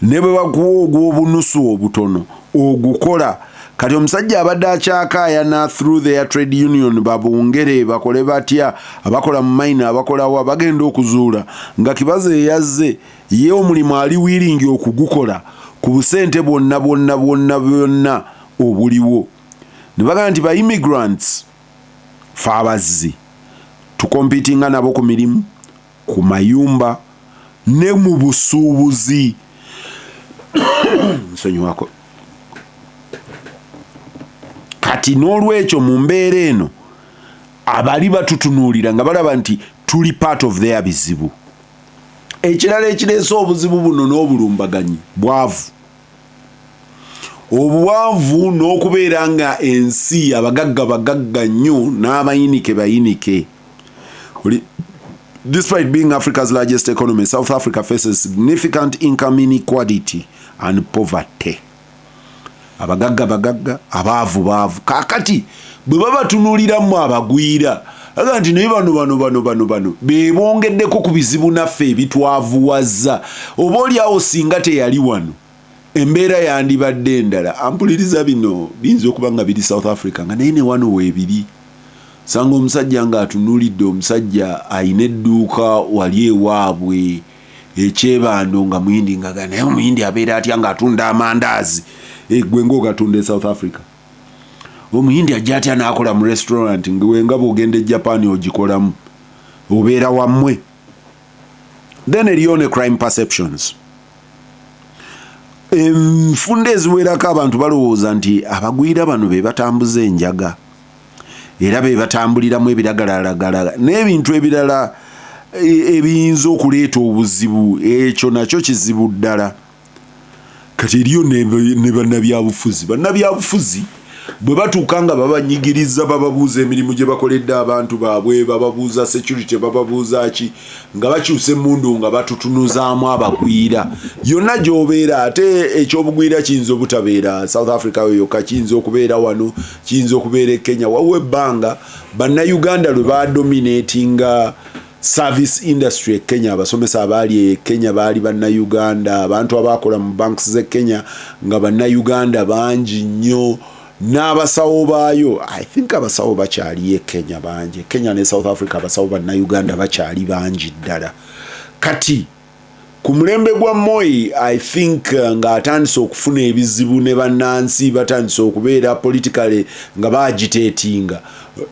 A: ne bwe bakuwa ogw'obunusu obutono ogukola kati omusajja abadde akyakaayana through their trade union babungere bakole batya abakola mu mayina abakolawa bagenda okuzuula nga Kibaze yazze ye omulimu ali wiringi okugukola ku busente bwonna obuliwo ne bagamba nti ba immigrants fa abazzi tukompitinga nabo ku mirimu ku mayumba ne mu busuubuzi nsonyi wako kati n'olwekyo mu mbeera eno abali batutunuulira nga balaba nti tuli part of their bizibu ekirala ekireese obuzibu buno n'obulumbaganyi bwavu obuwanvu n'okubeera nga ensi abagagga nnyo n'abayinike despite being Africa's largest economy, South Africa faces significant income inequality and poverty. Abagagga abaavu kakati bwe baba tunuliramu abagwira aga nti naye bano bebongeddeko ku bizibu naffe ebitwavuwazza oba oliawo singa teyali wano embeera yandibadde endala ampuliriza bino biyinza okuba nga biri South Africa nga naye ne wano weebiri sanga omusajja nga atunulidde omusajja ayina edduuka wali ewaabwe ekyebando nga muyindi nga naye omuyindi abeera atya nga atunda amandaazi gwe ng'ogatunda e South Africa omuyindi ajja atya n'akola mu restaurant nga bw'ogenda e Japan ogikolamu obeera wammwe. Then eriyo ne crime perceptions. Enfunda eziwerako abantu balowooza nti abagwira bano be batambuza enjaga era be batambuliramu ebiragalalagala n'ebintu ebirala ebiyinza okuleeta obuzibu ekyo nakyo kizibu ddala. Kati eriyo ne bannabyabufuzi bwe batuuka nga babanyigiriza bababuuza emirimu gye bakoledde abantu baabwe bababuuza security bababuuza ki nga bakyusa emmundu nga batutunuzaamu abagwira yonna gy'obeera ate ekyobugwira kiyinza obutabeera South Africa yokka kiyinza okubeera wano kiyinza okubeera e Kenya wawo ebbanga bannayuganda lwe badominatinga service industry e Kenya abasomesa abaali e Kenya baali bannayuganda abantu abakola mu banks z'e Kenya nga bannayuganda bangi nnyo n'abasawo baayo I think abasawo bakyali e Kenya bangi Kenya ne South Africa abasawo bannayuganda bakyali bangi ddala. Kati ku mulembe gwa Moi I think nga atandise okufuna ebizibu ne bannansi batandise okubeera politically nga baagitatinga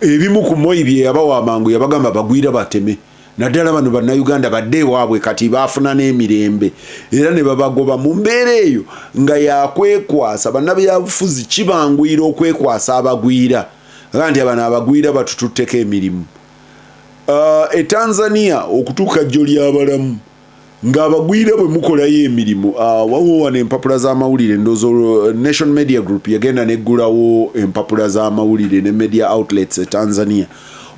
A: ebimu ku Moi bye yabawa amangu yabagamba bagwira bateme naddala bano bannayuganda badde ewaabwe kati baafuna n'emirembe era ne babagoba mu mbeera eyo nga yakwekwasa bannabyabufuzi kibangwira okwekwasa abagwira aga nti abano abagwira batututteko emirimu. E Tanzania okutuuka jjo ly'abalamu ng'abagwira bwe mukolayo emirimu wawo wano empapula z'amawulire ndowooza Nation Media Group yagenda neggulawo empapula z'amawulire ne media outlets e Tanzania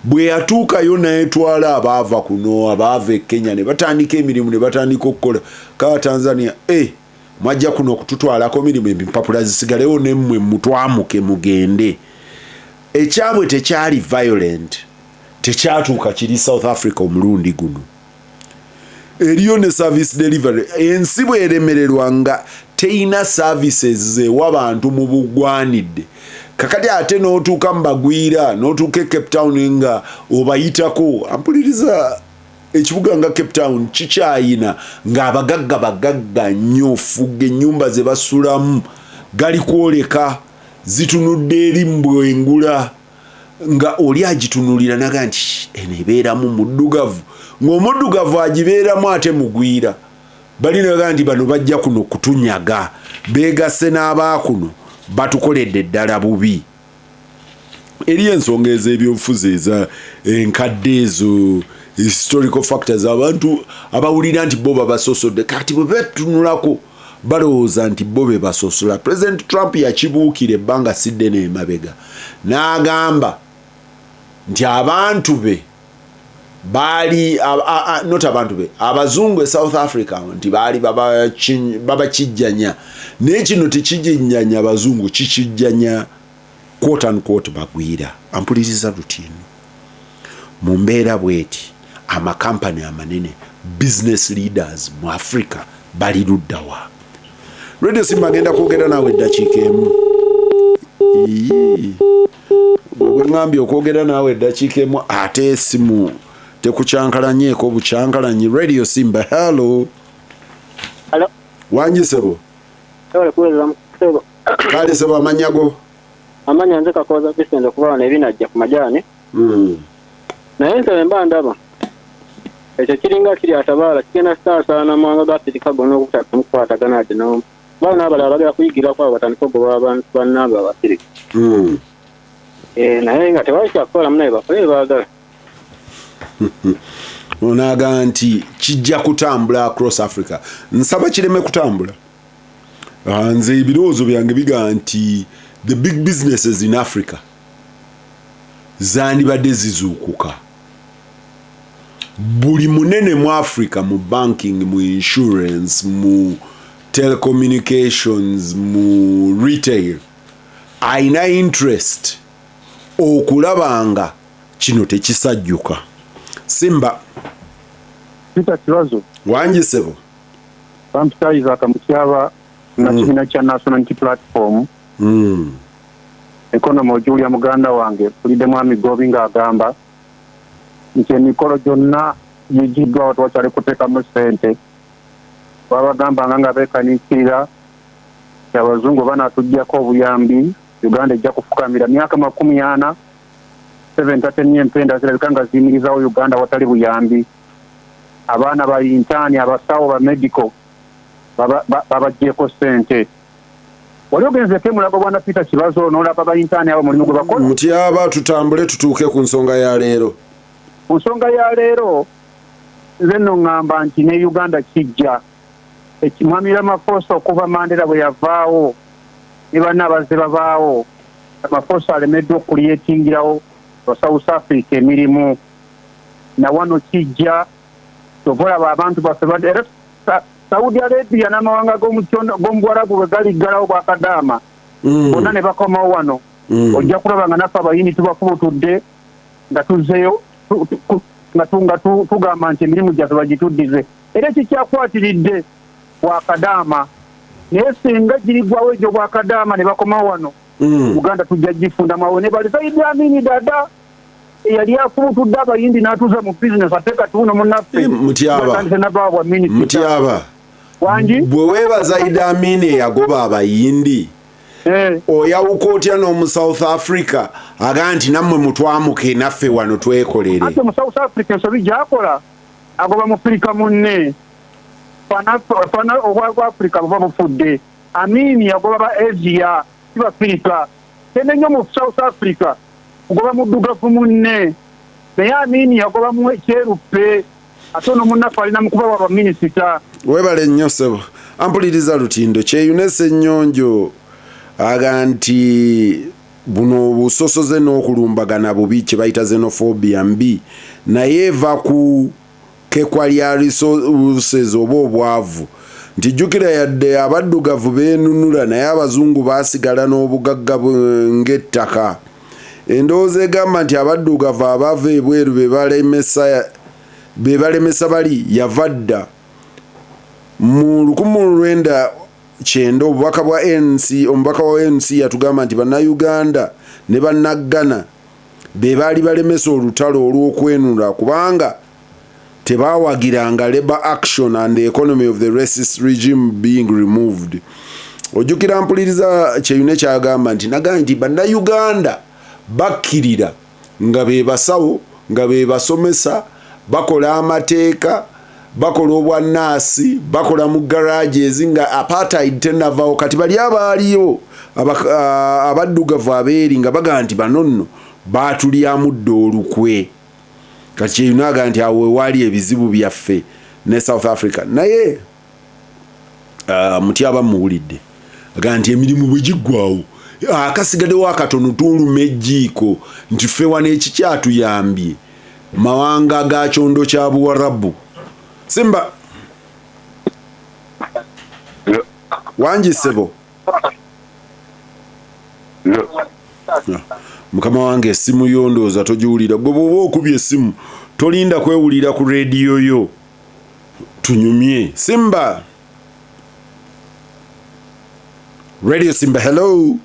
A: bwe yatuukayo n'etwala abaava kuno abaava e Kenya ne batandika emirimu ne batandika okukola ka Tanzania mwajja kuno okututwalako emirimu empapula zisigalewo nemmwe mutwamuke mugende. Ekyabwe tekyali violent tekyatuuka kiri South Africa omulundi guno. Eriyo ne service delivery ensi bweremererwa nga teina services w'abantu mu bugwanidde kakati ate n'otuuka mu bagwira n'otuuka e Cape Town nga obayitako ampuliriza ekibuga nga Cape Town kikyayina ng'abagagga nnyo fugga ennyumba ze basulamu gali kwoleka zitunudde eri mbwengula nga oli agitunulira naga nti eno ebeeramu muddugavu ng'omuddugavu agibeeramu ate mugwira balina naga nti bano bajja kuno kutunyaga beegasse n'abaakuno batukoledde ddala bubi. Eri ensonga ez'ebyobufuzi eza enkadde ezo historical factors abantu abawulira nti bo babasosodde kati bwe betunulako balowooza nti bo be basosola. President Trump yakibuukira ebbanga sidde n'emabega n'agamba nti abantu be bali not abantu be abazungu e South Africa nti bali baba kijjanya n'ekino tekijjanya abazungu kikijjanya quote unquote bagwira ampuliriza rutino mu mbeera bweti amakampani amanene business leaders mu Africa bali luddawa. Radio Simba agenda kwogera naawe eddakiika emu. Bwe ngambye okwogera naawe eddakiika emu ate esimu tekucyankalanyeeko bucyankalanyi. Radio Simba, hello.
B: Hello.
A: Wangi sebo? Kale sebo amanyago?
B: Amanya nze Kakoza Vincent okuba nebinajja ku majaani. Naye nze mba ndaba ekyo kiringa kiri atabaala kigenda saasaana mwanga g'Afirika gonna okutamukwatagana ate no baana abalala bagala kuyigira kwabo batandika ogoba abantu bannaabwe Abafirika. Naye nga tewali kyakukola munaye bakole baagala.
A: Onaga nti kijja kutambula across Africa. Nsaba kireme kutambula. Nze ebirowoozo byange biga nti the big businesses in Africa zandibadde zizuukuka. Buli munene mu Africa mu banking, mu insurance, mu telecommunications, mu retail aina interest okulabanga kino tekisajjuka. Simba
C: Peter Kiwazo
A: wangi sebo
C: Pamptaiza akamukyaba na kibiina kya National Unity Platform Economy Julia muganda wange Freedom Mwami Gobi ng'agamba nti emikolo gyonna yigiddwa watu wakyali kuteekamu ssente babagamba nga beekaniikirira nti abazungu banaatuggyako obuyambi Uganda ejja kufukamira myaka 40 7 empenda zirabika nga ziyimirizawo Uganda watali buyambi. Abaana ba intani abasawo ba medical babaggyeko ssente. Wali ogenzeko emulago bwana Peter Kibazo n'olaba ba intani abo mulimu gwe bakola.
A: Mutyaba tutambule tutuuke ku nsonga ya leero.
C: Ku nsonga ya leero nze nno ngamba nti ne Uganda kijja Mwami Ramaphosa okuva Mandela bwe yavaawo ne banna abazze babaawo Ramaphosa alemeddwa okuliyetingirawo South Africa emirimu na wano kijja tovolaba abantu baffe badde Saudi Arabia n'amawanga g'omuwarabu bwe galiggalawo bwakadaama bonna ne bakomawo wano ojja kulaba nga naffe abayini tubafubutudde nga tuzzeyo nga tugamba nti emirimu gyaffe bagituddize era ekikyakwatiridde bwakadaama naye singa girigwawo egyo bwakadaama ne bakomawo wano Uganda tujja gifundamu ne bali Saidi Amini dada yali afubutudde abayindi n'atuuza mu business ate katuuno munnaffe
A: Mutyaba
C: wangi
A: bwe weebaza Idi Amini yagoba abayindi oyawuka otya n'omu South Africa aga nti nammwe mutwamuke naffe wano twekolere.
C: Ate mu South Africa ensobi gyakola agoba mu Afrika munne fana obwa Africa buba bufudde. Amini yagoba ba Asia kiba Afrika tene nnyo mu South Africa ugoba muddugavu munne naye Amini yagoba mu kyeruppe ate ono munnaffe alina mukuba wa baminisita.
A: Webale nnyo ssebo ampuliriza Lutindo kyeyunesa ennyonjo aga nti buno obusosoze n'okulumbagana bubi kye bayita xenophobia mbi naye eva ku kekwa lya resources oba obwavu nti jjukira yadde abaddugavu beenunula naye abazungu baasigala n'obugagga ng'ettaka. Endowooza egamba nti abaddugavu abava ebweru be balemesa bali yava dda mu 1990 obubaka bwa ANC omubaka wa ANC yatugamba nti bannayuganda ne bannaggana be baali balemesa olutalo olw'okwenunula kubanga tebawagiranga labor action and the economy of the racist regime being removed. Ojjukira mpuliriza kyeyune kyagamba nti nagaa nti bannayuganda bakkirira nga be basawo nga be basomesa bakola amateeka bakola obwannaasi bakola mu garages nga apartheid tenavaawo kati bali abaaliyo abaddugavu abeeri nga bagaa nti bano nno baatulyamu olukwe kati kyeyunaga nti awo wali ebizibu byaffe ne South Africa naye Mutyaba muwulidde aga nti emirimu bwe giggwawo akasigaddewo akatono tuulume ejjiiko nti ffe wano ekikyatuyambye mawanga ga kyondo kya Buwarabu. Simba wangi sebo mukama wange essimu yo ndooza togiwulira gwe bw'oba okubye essimu tolinda kwewulira ku rediyo yo tunyumye. Simba Radio Simba, hello.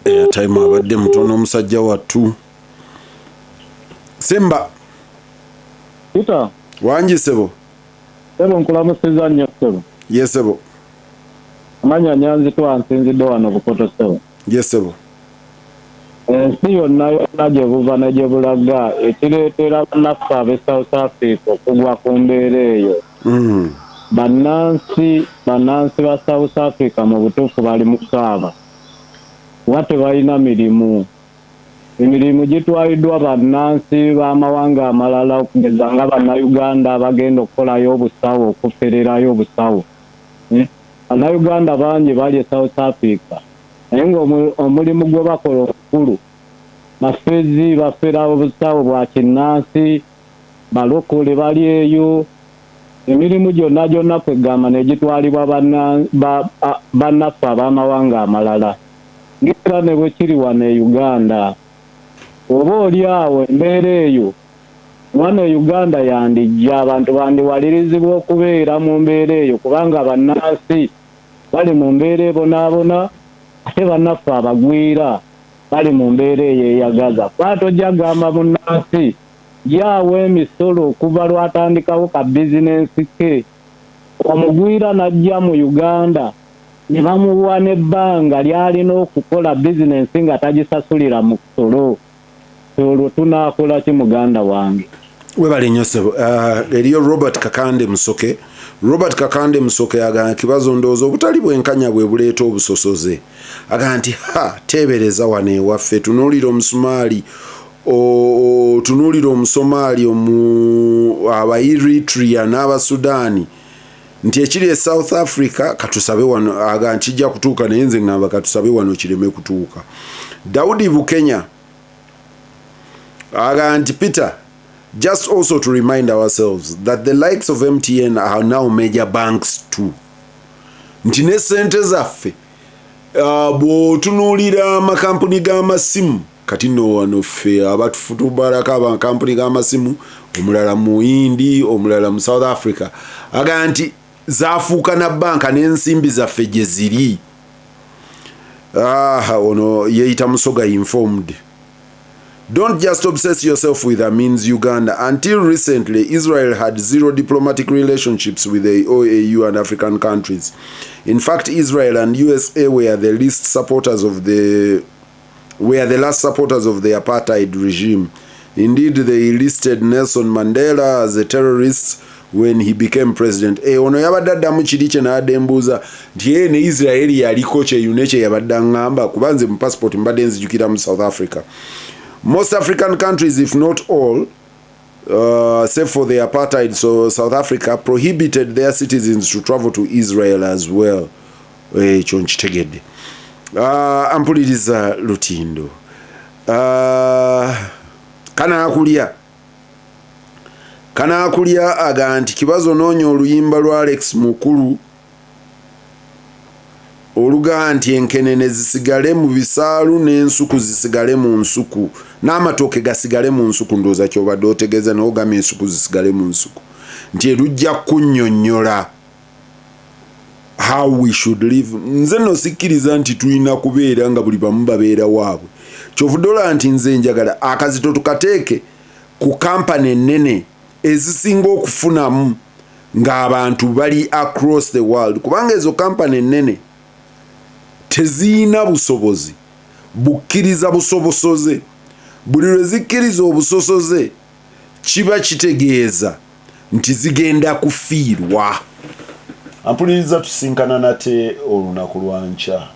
A: Airtime abadde mutono omusajja wattu. Simba
D: Peter
A: wangi sebo
D: sebo nkulamusiza nnyo sebo.
A: Yes sebo.
D: Amanya Nyanzi twansinzidde wano Bukoto sebo.
A: Yes sebo.
D: Ensi yonna gye buva ne gye bulaga ekireetera bannaffe ab'e South Africa okugwa ku mbeera eyo. Bannansi ba South Africa mu butuufu bali mu kaaba. Kuba tebalina mirimu. Emirimu gitwaliddwa bannansi b'amawanga amalala okugeza nga bannayuganda abagenda okukolayo obusawo okufererayo obusawo. Bannayuganda bangi bali e South Africa. Naye ng'omulimu gwe bakola omukulu. Bafezi bafera obusawo bwa kinnansi, balokole bali eyo. Emirimu gyonna kwegamba ne gitwalibwa bannaffe ab'amawanga amalala. Ng'era ne bwe kiri wano e Uganda. Oba oli awo embeera eyo wano e Uganda yandijja abantu bandiwalirizibwa okubeera mu mbeera eyo kubanga bannansi bali mu mbeera ebonaabona ate bannaffe abagwira bali mu mbeera eyo eyagaza. Kuba tojja gamba munnansi yaawo emisolo okuva lwatandikawo ka bizinensi ke omugwira najja mu Uganda ne bamuwa n'ebbanga lyalina okukola bizinensi nga tagisasulira mu kusolo. Olwo tunaakola ki muganda wange?
A: Webale nnyo sebo. Eriyo Robert Kakande Musoke. Robert Kakande Musoke agamba kibazo ndowooza obutali bwenkanya bwe buleeta obusosoze. Agamba nti teebereza wano ewaffe tunuulira omusumaali tunuulira omusomaali aba-Eritrea n'Abasudaani nti ekiri e South Africa katusabe wano agamba kijja kutuuka naye nze ngamba katusabe wano kireme kutuuka. Daudi Bukenya agamba Peter, just also to remind ourselves that the likes of MTN are now major banks too. Nti ne sente zaffe bw'otunuulira amakampuni g'amasimu kati nno wano ffe abatufutubalako amakampuni g'amasimu omulala mu Hindi omulala mu South Africa agamba nti zaafuuka na banka n'ensimbi zaffe gye ziri. Ono yeeyita Musoga informed. Don't just obsess yourself with Amin's Uganda. Until recently, Israel had zero diplomatic relationships with the OAU and African countries. In fact, Israel and USA were the last supporters of the apartheid regime. Indeed, they listed Nelson Mandela as a terrorist when he became president. Ono yabadde addamu kiri kye n'adembuuza nti ne Israel yaliko kyeyune kye yabadde aŋŋamba kuba nze mu passport mbadde nzijukira mu South Africa. Most African countries, if not all, save for the apartheid, so South Africa, prohibited their citizens to travel to Israel as well. Ekyo nkitegedde. Ampuliriza Lutindo. Kana akulya aga nti kibazo noonya oluyimba lwa Alex Mukulu oluga nti enkenene zisigale mu bisaalu n'ensuku zisigale mu nsuku n'amatooke gasigale mu nsuku ndooza kyobadde otegeeza n'ogamba ensuku zisigale mu nsuku nti erujja kunnyonnyola how we should live. Nze no sikkiriza nti tulina kubeera nga buli bamu babeera waabwe kyovudola nti nze njagala akazito tukateeke ku kampani ennene ezisinga okufunamu ng'abantu bali across the world kubanga ezo kampani ennene tezina busobozi bukkiriza busobosoze. Buli lwe zikkiriza obusosoze kiba kitegeeza nti zigenda kufiirwa. Ampuliriza tusinkana nate olunaku lwankya.